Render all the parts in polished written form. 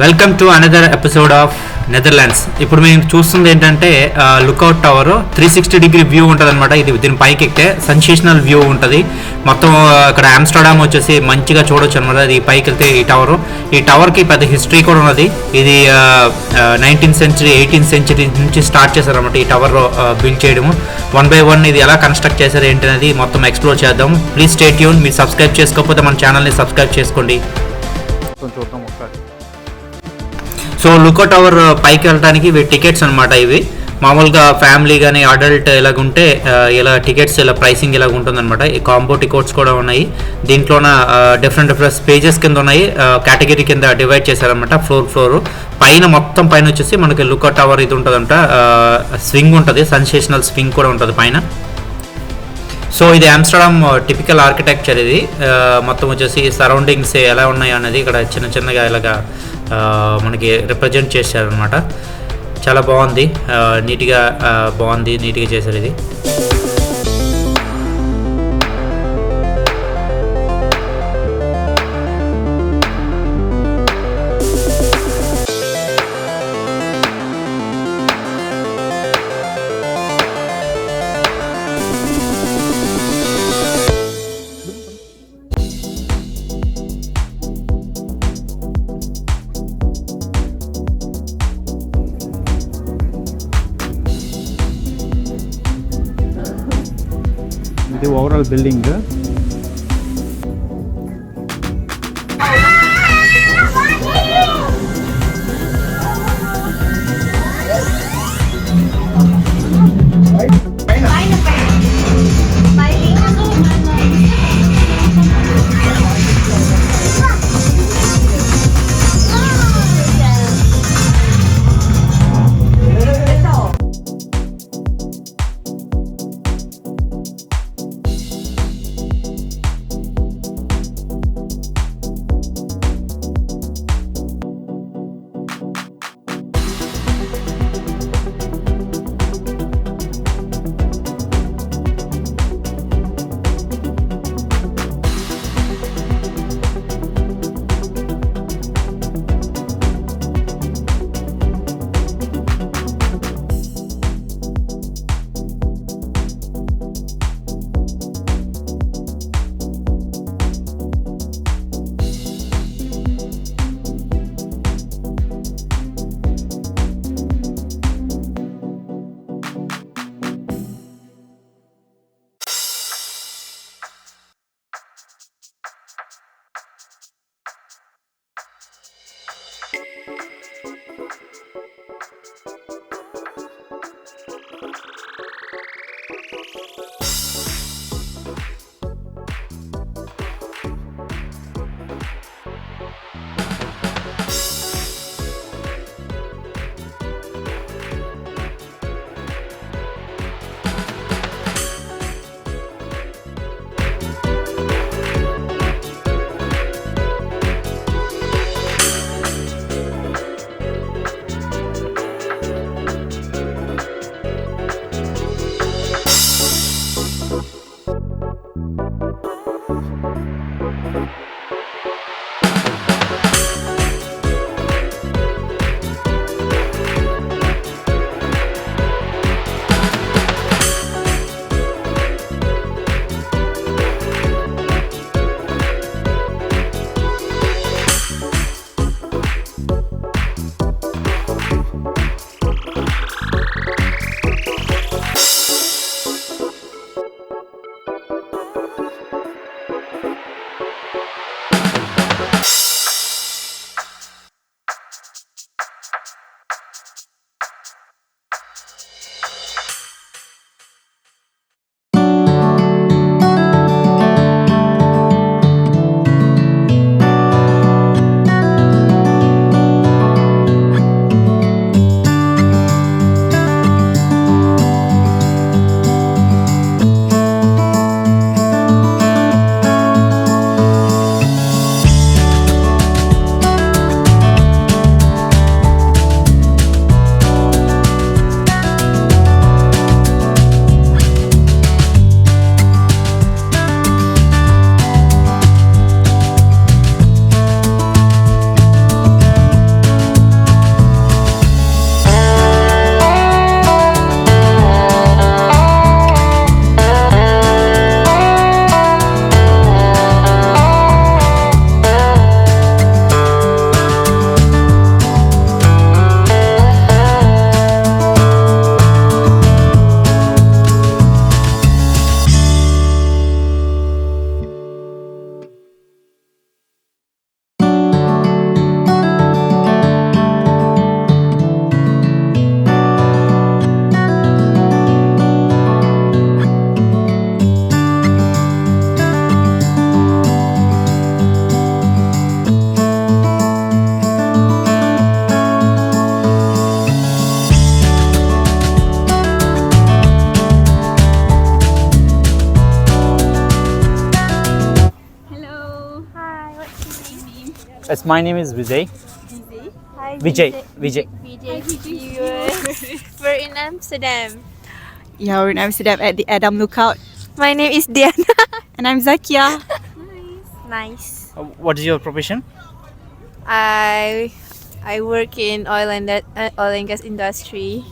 Welcome to another episode of Netherlands. ఇప్పుడు మేము చూస్తుంది ఏంటంటే లుక్అవుట్ టవర్ 360 వ్యూ ఉంటుంది అనమాట. ఇది దీని పైకి ఎక్కితే సెన్సేషనల్ వ్యూ ఉంటుంది. మొత్తం ఇక్కడ ఆమ్స్టర్డామ్ వచ్చేసి మంచిగా చూడొచ్చు అనమాట. ఇది పైకి వెళ్తే ఈ టవర్కి పెద్ద హిస్టరీ కూడా ఉన్నది. ఇది 19th century 18th century నుంచి స్టార్ట్ చేశారనమాట ఈ టవర్ బిల్డ్ చేయడము. 1 by 1 ఇది ఎలా కన్స్ట్రక్ట్ చేశారు ఏంటి అనేది మొత్తం ఎక్స్ప్లోర్ చేద్దాం. Please stay tune. మీరు సబ్స్క్రైబ్ చేసుకోకపోతే మన ఛానల్ని సబ్స్క్రైబ్ చేసుకోండి. చూద్దాం ఒకసారి. సో లుకౌట్ టవర్ పైకి వెళ్ళడానికి ఇవి టికెట్స్ అనమాట. ఇవి మామూలుగా ఫ్యామిలీ కానీ అడల్ట్ ఇలాగుంటే ఇలా టికెట్స్ ఇలా ప్రైసింగ్ ఇలాగ ఉంటుందన్నమాట. ఈ కాంబో టికెట్స్ కూడా ఉన్నాయి. దీంట్లోన డిఫరెంట్ పేజెస్ కింద ఉన్నాయి. కేటగిరీ కింద డివైడ్ చేశారనమాట. ఫ్లోర్ మొత్తం పైన వచ్చేసి మనకి లుకౌట్ టవర్ ఇది ఉంటుందంట. స్వింగ్ ఉంటుంది, సెన్సేషనల్ స్వింగ్ కూడా ఉంటుంది పైన. సో ఇది ఆమ్స్టర్డామ్ టిపికల్ ఆర్కిటెక్చర్. ఇది మొత్తం వచ్చేసి సరౌండింగ్స్ ఎలా ఉన్నాయి అనేది ఇక్కడ చిన్నగా ఇలాగా మనకి రిప్రజెంట్ చేశారనమాట. చాలా బాగుంది, నీట్గా చేశారు ఇది. ఇది overall building. Yes, my name is Vijay. Hi, Vijay. Vijay. We're in Amsterdam. Yeah, we're in Amsterdam at the Adam Lookout. My name is Diana. And I'm Zakia. Nice. What is your profession? I work in oil and gas industry.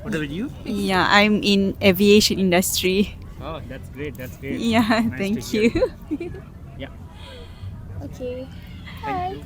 What about you? Yeah, I'm in aviation industry. Oh, that's great. That's great. Yeah, Nice thank to you. hear. Yeah. Okay. That's